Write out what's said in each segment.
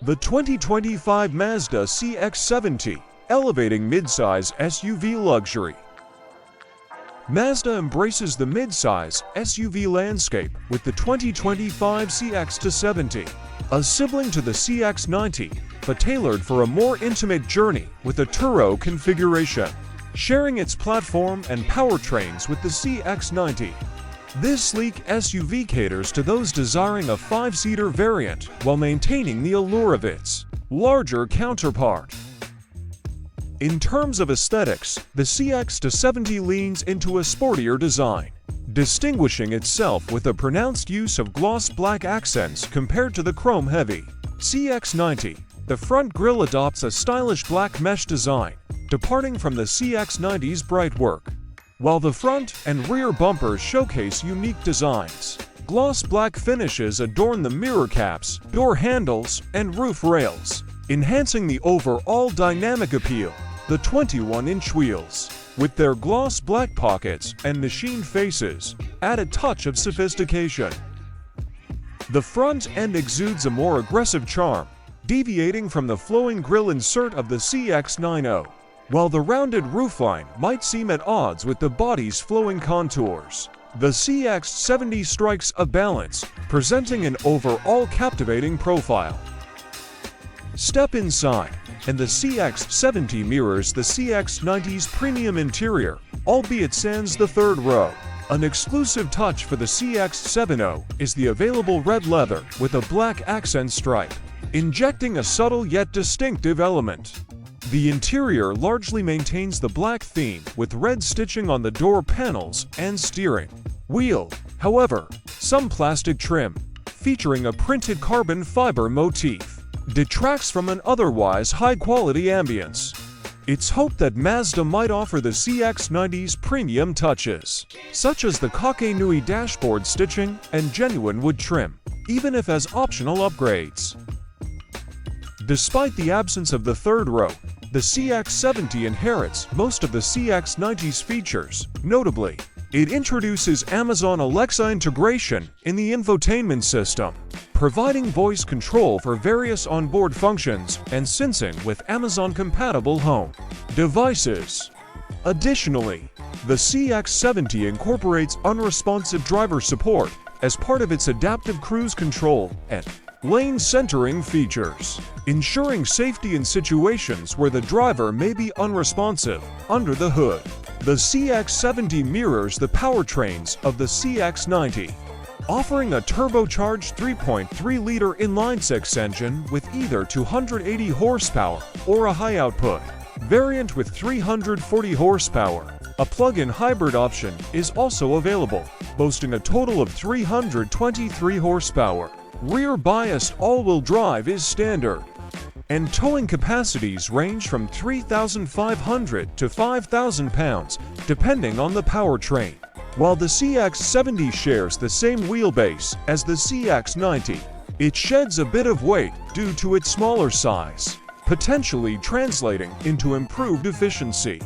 The 2025 Mazda CX-70, elevating midsize SUV luxury. Mazda embraces the midsize SUV landscape with the 2025 CX-70, a sibling to the CX-90, but tailored for a more intimate journey with a Turo configuration, sharing its platform and powertrains with the CX-90. This sleek SUV caters to those desiring a 5-seater variant while maintaining the allure of its larger counterpart. In terms of aesthetics, the CX-70 leans into a sportier design, distinguishing itself with a pronounced use of gloss black accents compared to the chrome-heavy CX-90. The front grille adopts a stylish black mesh design, departing from the CX-90's bright work, while the front and rear bumpers showcase unique designs. Gloss black finishes adorn the mirror caps, door handles, and roof rails, enhancing the overall dynamic appeal. The 21-inch wheels, with their gloss black pockets and machined faces, add a touch of sophistication. The front end exudes a more aggressive charm, deviating from the flowing grille insert of the CX-90, while the rounded roofline might seem at odds with the body's flowing contours. The CX-70 strikes a balance, presenting an overall captivating profile. Step inside, and the CX-70 mirrors the CX-90's premium interior, albeit sans the third row. An exclusive touch for the CX-70 is the available red leather with a black accent stripe, injecting a subtle yet distinctive element. The interior largely maintains the black theme with red stitching on the door panels and steering wheel. However, some plastic trim, featuring a printed carbon fiber motif, detracts from an otherwise high-quality ambience. It's hoped that Mazda might offer the CX-90's premium touches, such as the Kake Nui dashboard stitching and genuine wood trim, even if as optional upgrades. Despite the absence of the third row, the CX-70 inherits most of the CX-90's features. Notably, it introduces Amazon Alexa integration in the infotainment system, providing voice control for various onboard functions and syncing with Amazon-compatible home devices. Additionally, the CX-70 incorporates unresponsive driver support as part of its adaptive cruise control and lane centering features, ensuring safety in situations where the driver may be unresponsive. Under the hood, the CX-70 mirrors the powertrains of the CX-90, offering a turbocharged 3.3-liter inline-six engine with either 280 horsepower or a high-output variant with 340 horsepower. A plug-in hybrid option is also available, boasting a total of 323 horsepower. Rear-biased all-wheel drive is standard, and towing capacities range from 3,500 to 5,000 pounds, depending on the powertrain. While the CX-70 shares the same wheelbase as the CX-90, it sheds a bit of weight due to its smaller size, potentially translating into improved efficiency.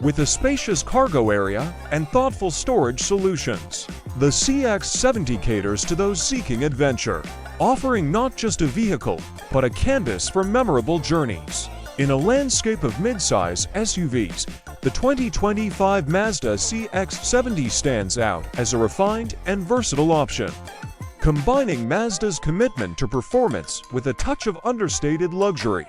With a spacious cargo area and thoughtful storage solutions, the CX-70 caters to those seeking adventure, offering not just a vehicle, but a canvas for memorable journeys. In a landscape of midsize SUVs, the 2025 Mazda CX-70 stands out as a refined and versatile option, combining Mazda's commitment to performance with a touch of understated luxury.